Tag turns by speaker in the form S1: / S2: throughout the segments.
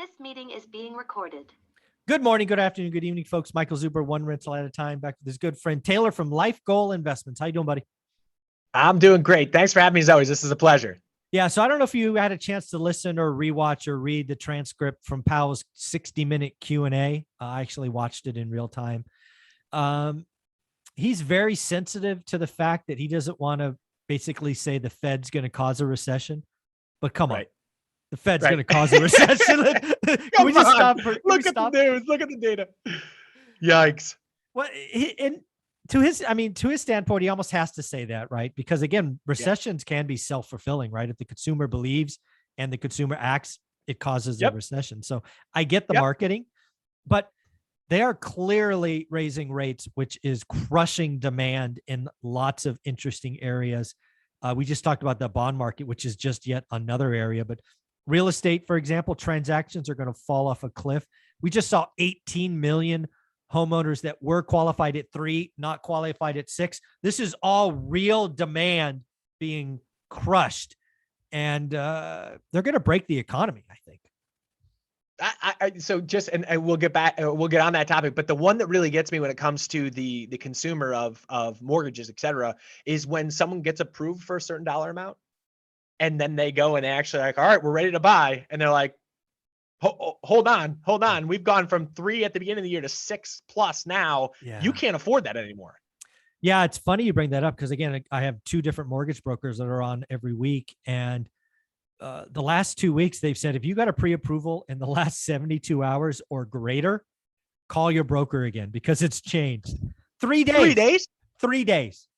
S1: This meeting is being recorded.
S2: Good morning, good afternoon, good evening, folks. Michael Zuber, one rental at a time. Back with his good friend Taylor from Life Goal Investments. How you doing, buddy?
S3: I'm doing great. Thanks for having me as always. This is a pleasure.
S2: Yeah, so I don't know if you had a chance to listen or rewatch or read the transcript from Powell's 60-minute Q&A. I actually watched it in real time. He's very sensitive to the fact that he doesn't want to basically say the Fed's going to cause a recession. But come on, the Fed's going to cause a recession. Can we just stop?
S3: Look at the news. Look at the data. Yikes.
S2: Well, to his standpoint, he almost has to say that, right? Because again, recessions can be self-fulfilling, right? If the consumer believes and the consumer acts, it causes a recession. So I get the marketing, but they are clearly raising rates, which is crushing demand in lots of interesting areas. We just talked about the bond market, which is just yet another area, but real estate, for example, transactions are going to fall off a cliff. We just saw 18 million homeowners that were qualified at 3, not qualified at 6. This is all real demand being crushed, and they're going to break the economy, I think.
S3: And we'll get back, we'll get on that topic. But the one that really gets me when it comes to the consumer of mortgages, et cetera, is when someone gets approved for a certain dollar amount, and then they go and they actually like, all right, we're ready to buy. And they're like, hold on. We've gone from 3 at the beginning of the year to 6+ now. Yeah. You can't afford that anymore.
S2: Yeah, it's funny you bring that up because, again, I have 2 different mortgage brokers that are on every week. And the last 2 weeks, they've said, if you got a pre-approval in the last 72 hours or greater, call your broker again because it's changed. 3 days.
S3: 3 days?
S2: 3 days.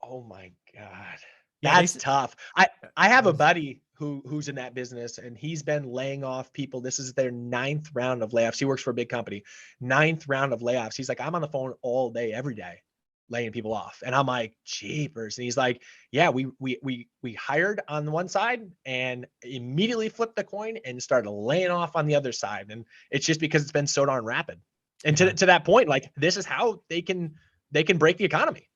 S3: Oh, my God. That's tough. I have a buddy who's in that business, and he's been laying off people. This is their 9th round of layoffs. He works for a big company. 9th round of layoffs. He's like, I'm on the phone all day, every day, laying people off. And I'm like, jeepers. And he's like, yeah, we hired on the one side and immediately flipped the coin and started laying off on the other side. And it's just because it's been so darn rapid. And to that point, like, this is how they can break the economy.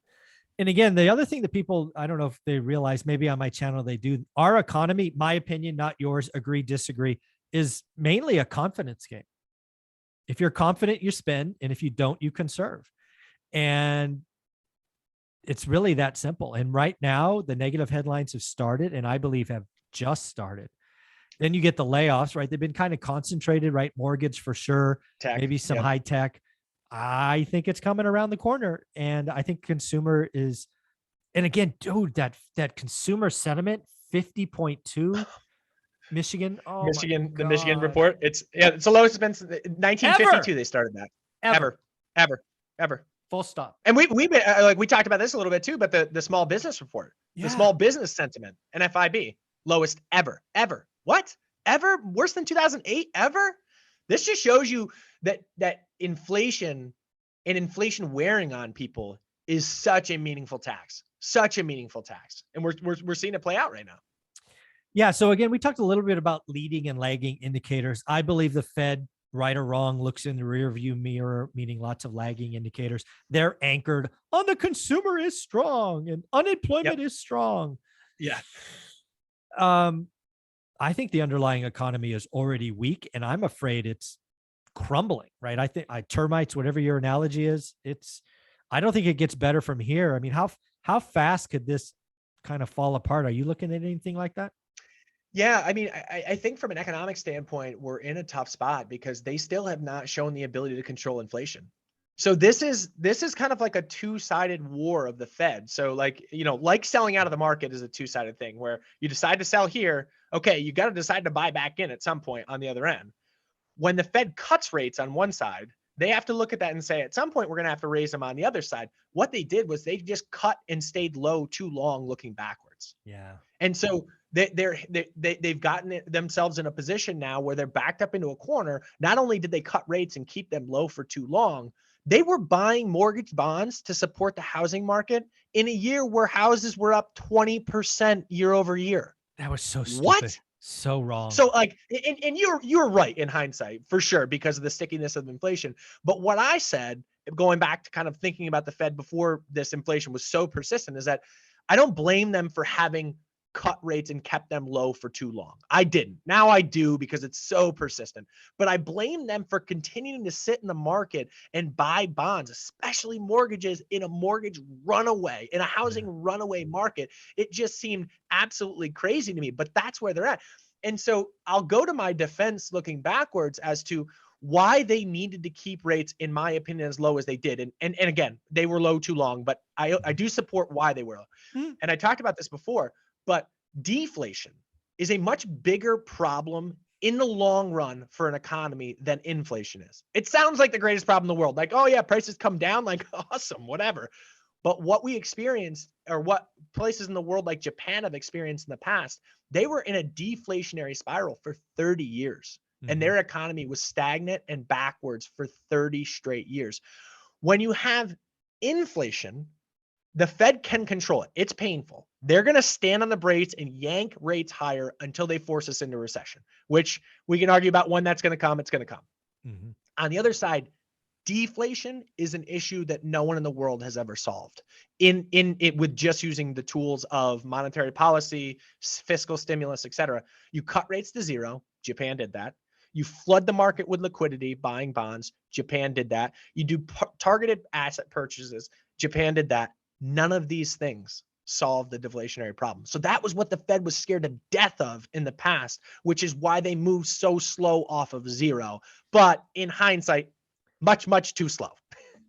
S2: And again, the other thing that people, I don't know if they realize, maybe on my channel they do, our economy, my opinion, not yours, agree, disagree, is mainly a confidence game. If you're confident, you spend, and if you don't, you conserve. And it's really that simple. And right now, the negative headlines have started, and I believe have just started. Then you get the layoffs, right? They've been kind of concentrated, right? Mortgage for sure, maybe some high tech. I think it's coming around the corner, and I think consumer is, and again, dude, that consumer sentiment, 50.2, Michigan. Oh,
S3: Michigan, the Michigan report. It's the lowest it's been since 1952. They started that. Ever.
S2: Full stop.
S3: And we talked about this a little bit too, but the small business report, the small business sentiment, NFIB, lowest ever. What? Ever? Worse than 2008? Ever? This just shows you that inflation and inflation wearing on people is such a meaningful tax, and we're seeing it play out right now.
S2: Yeah. So again, we talked a little bit about leading and lagging indicators. I believe the Fed, right or wrong, looks in the rear view mirror, meaning lots of lagging indicators. They're anchored on the consumer is strong and unemployment is strong.
S3: Yeah.
S2: I think the underlying economy is already weak, and I'm afraid it's crumbling, right? I think termites, whatever your analogy is, I don't think it gets better from here. I mean, how fast could this kind of fall apart? Are you looking at anything like that?
S3: Yeah, I mean, I think from an economic standpoint, we're in a tough spot because they still have not shown the ability to control inflation. So this is kind of like a two-sided war of the Fed. So like selling out of the market is a two-sided thing where you decide to sell here. Okay, you got to decide to buy back in at some point on the other end. When the Fed cuts rates on one side, they have to look at that and say, at some point, we're going to have to raise them on the other side. What they did was they just cut and stayed low too long looking backwards.
S2: Yeah.
S3: And so they've gotten themselves in a position now where they're backed up into a corner. Not only did they cut rates and keep them low for too long, they were buying mortgage bonds to support the housing market in a year where houses were up 20% year over year.
S2: That was so stupid.
S3: What?
S2: So wrong.
S3: So like, and you're right in hindsight for sure because of the stickiness of inflation. But what I said, going back to kind of thinking about the Fed before this inflation was so persistent, is that I don't blame them for having cut rates and kept them low for too long. I didn't. Now I do because it's so persistent. But I blame them for continuing to sit in the market and buy bonds, especially mortgages in a mortgage runaway, in a housing runaway market. It just seemed absolutely crazy to me, but that's where they're at. And so I'll go to my defense looking backwards as to why they needed to keep rates, in my opinion, as low as they did. And again, they were low too long, but I do support why they were low. And I talked about this before, but deflation is a much bigger problem in the long run for an economy than inflation is. It sounds like the greatest problem in the world. Like, oh yeah, prices come down, like awesome, whatever. But what we experienced, or what places in the world like Japan have experienced in the past, they were in a deflationary spiral for 30 years. And their economy was stagnant and backwards for 30 straight years. When you have inflation, the Fed can control it. It's painful. They're going to stand on the brakes and yank rates higher until they force us into recession, which we can argue about when that's going to come. It's going to come. On the other side, deflation is an issue that no one in the world has ever solved in it with just using the tools of monetary policy, fiscal stimulus, et cetera. You cut rates to zero. Japan did that. You flood the market with liquidity, buying bonds. Japan did that. You do targeted asset purchases. Japan did that. None of these things solve the deflationary problem. So that was what the Fed was scared to death of in the past, which is why they moved so slow off of zero. But in hindsight, much, much too slow.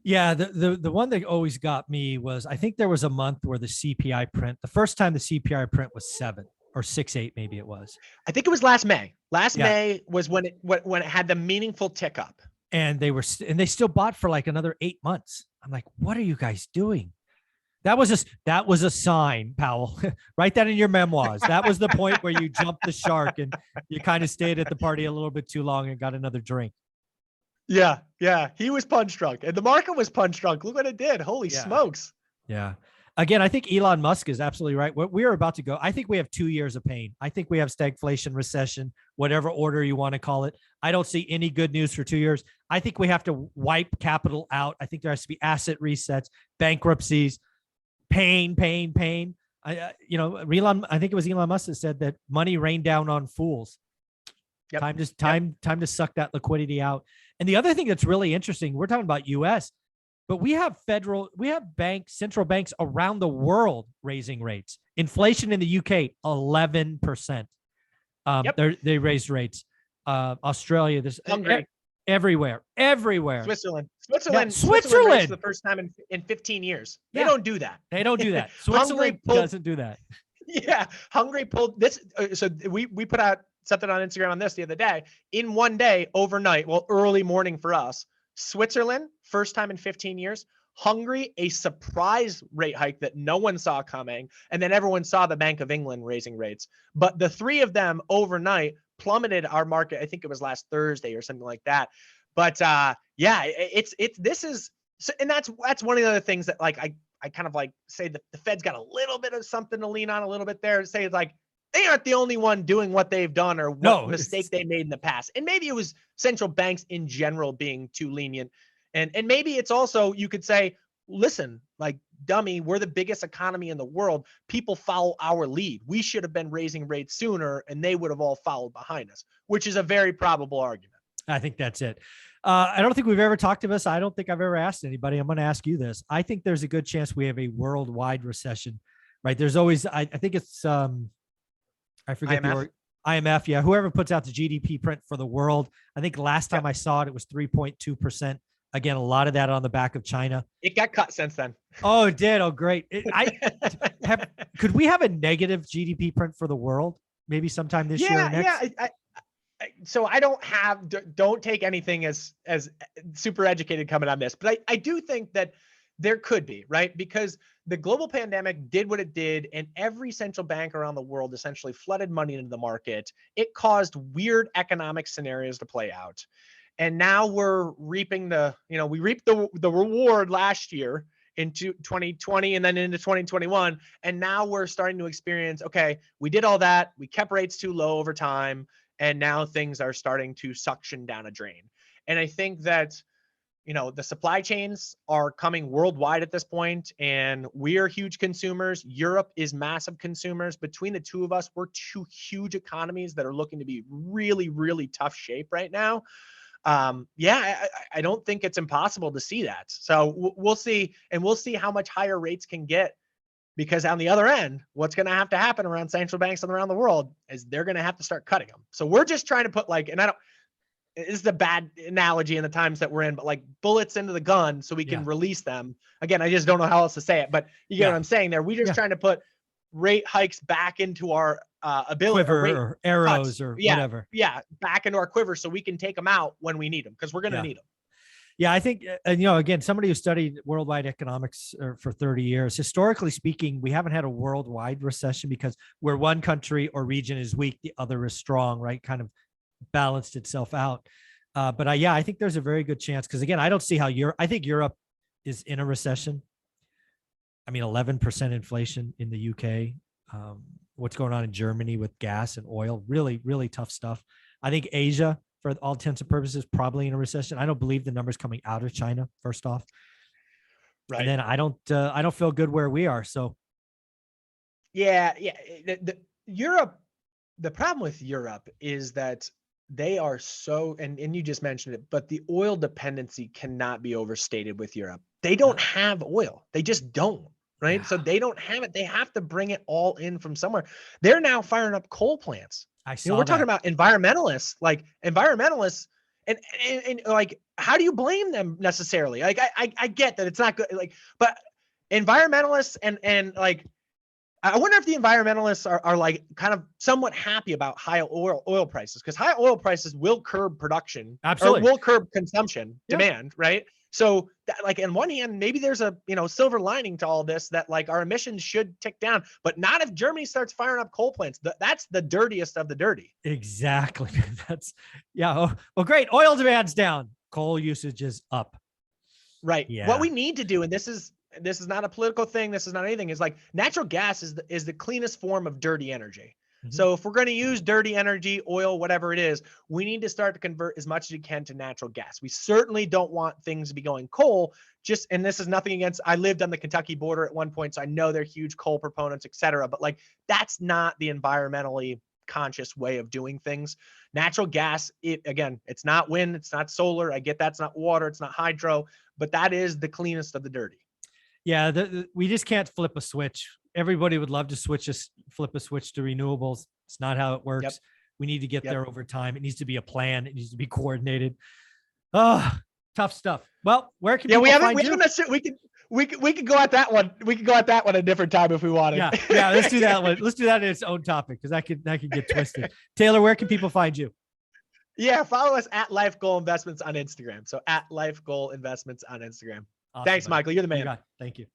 S2: Yeah, the one that always got me was, I think there was a month where the CPI print, the first time the CPI print was 7 or 6.8, maybe it was.
S3: I think it was last May. May was when it had the meaningful tick up.
S2: And they still bought for like another 8 months. I'm like, what are you guys doing? That was a sign, Powell. Write that in your memoirs. That was the point where you jumped the shark and you kind of stayed at the party a little bit too long and got another drink.
S3: Yeah. He was punch drunk and the market was punch drunk. Look what it did. Holy smokes.
S2: Yeah. Again, I think Elon Musk is absolutely right. What we are about to go, I think we have 2 years of pain. I think we have stagflation, recession, whatever order you want to call it. I don't see any good news for 2 years. I think we have to wipe capital out. I think there has to be asset resets, bankruptcies, pain. I think it was Elon Musk that said that money rained down on fools. Time to suck that liquidity out. And the other thing that's really interesting, we're talking about US, but we have central banks around the world raising rates. Inflation in the UK, 11%. They raised rates. Australia,
S3: Hungary.
S2: Everywhere.
S3: Switzerland
S2: Switzerland
S3: the first time in 15 years. They don't do that.
S2: Switzerland doesn't do that.
S3: Yeah. Hungary pulled this. So we put out something on Instagram on this the other day. In one day, overnight, early morning for us, Switzerland, first time in 15 years. Hungary, a surprise rate hike that no one saw coming. And then everyone saw the Bank of England raising rates. But the three of them overnight plummeted our market. I think it was last Thursday or something like that. But this is, and that's one of the other things that like I kind of like say that the Fed's got a little bit of something to lean on a little bit there to say it's like, they aren't the only one doing what they've done or what mistake they made in the past. And maybe it was central banks in general being too lenient. And maybe it's also, you could say, listen, like, dummy, we're the biggest economy in the world. People follow our lead. We should have been raising rates sooner and they would have all followed behind us, which is a very probable argument.
S2: I think that's it. I don't think we've ever talked to this. I don't think I've ever asked anybody. I'm going to ask you this. I think there's a good chance we have a worldwide recession, right? There's always, I think it's, I forget the IMF. Yeah. Whoever puts out the GDP print for the world. I think last time I saw it was 3.2%. Again, a lot of that on the back of China.
S3: It got cut since then.
S2: Oh, it did. Oh, great. Could we have a negative GDP print for the world? Maybe sometime this year or next?
S3: Yeah. So I don't take anything as super educated coming on this, but I do think that there could be, right? Because the global pandemic did what it did, and every central bank around the world essentially flooded money into the market. It caused weird economic scenarios to play out. And now we're reaping we reaped the reward last year into 2020 and then into 2021. And now we're starting to experience, okay, we did all that. We kept rates too low over time. And now things are starting to suction down a drain. And I think that the supply chains are coming worldwide at this point, and we're huge consumers. Europe is massive consumers. Between the two of us, we're two huge economies that are looking to be really, really tough shape right now. I don't think it's impossible to see that. So we'll see, and we'll see how much higher rates can get, because on the other end, what's going to happen around central banks around the world is they're going to have to start cutting them. So we're just trying to put this is the bad analogy in the times that we're in, but like bullets into the gun so we can release them. Again, I just don't know how else to say it, but you get what I'm saying there. We just trying to put rate hikes back into our ability,
S2: quiver or arrows cuts, or whatever.
S3: Yeah, back into our quiver so we can take them out when we need them, because we're going to need them.
S2: Yeah, I think, again, somebody who studied worldwide economics for 30 years, historically speaking, we haven't had a worldwide recession because where one country or region is weak, the other is strong, right? Kind of balanced itself out. But I think there's a very good chance, because again, I don't see how I think Europe is in a recession. I mean, 11% inflation in the UK. What's going on in Germany with gas and oil, really, really tough stuff. I think Asia, for all intents and purposes, probably in a recession. I don't believe the numbers coming out of China, first off. Right. And then I don't feel good where we are. So.
S3: Europe, the problem with Europe is that they are so, and you just mentioned it, but the oil dependency cannot be overstated with Europe. They don't have oil. They just don't, right? Yeah. So they don't have it. They have to bring it all in from somewhere. They're now firing up coal plants. We're talking about environmentalists, and like, how do you blame them necessarily? Like, I get that it's not good, like, but environmentalists and like, I wonder if the environmentalists are like kind of somewhat happy about high oil prices, because high oil prices will curb production. Absolutely. Or will curb consumption, demand, right? So like, on one hand, maybe there's a silver lining to all this, that like our emissions should tick down, but not if Germany starts firing up coal plants. That's the dirtiest of the dirty.
S2: Exactly. Well, great. Oil demand's down. Coal usage is up.
S3: Right. Yeah. What we need to do, and this is not a political thing, this is not anything, is like, natural gas is the cleanest form of dirty energy. Mm-hmm. So if we're going to use dirty energy, oil, whatever it is, we need to start to convert as much as we can to natural gas. We certainly don't want things to be going coal. And this is nothing against, I lived on the Kentucky border at one point, so I know they're huge coal proponents, et cetera. But like, that's not the environmentally conscious way of doing things. Natural gas, it's not wind, it's not solar. I get that's not water, it's not hydro, but that is the cleanest of the dirty.
S2: Yeah, we just can't flip a switch. Everybody would love to flip a switch to renewables. It's not how it works. Yep. We need to get there over time. It needs to be a plan. It needs to be coordinated. Oh, tough stuff. Well, where can people find you?
S3: We could go at that one. We could go at that one a different time if we wanted.
S2: Yeah. Let's do that one. Let's do that in its own topic, because that could get twisted. Taylor, where can people find you?
S3: Yeah, follow us at Life Goal Investments on Instagram. So at Life Goal Investments on Instagram. Awesome, Thanks, Michael. You're the man.
S2: Thank you.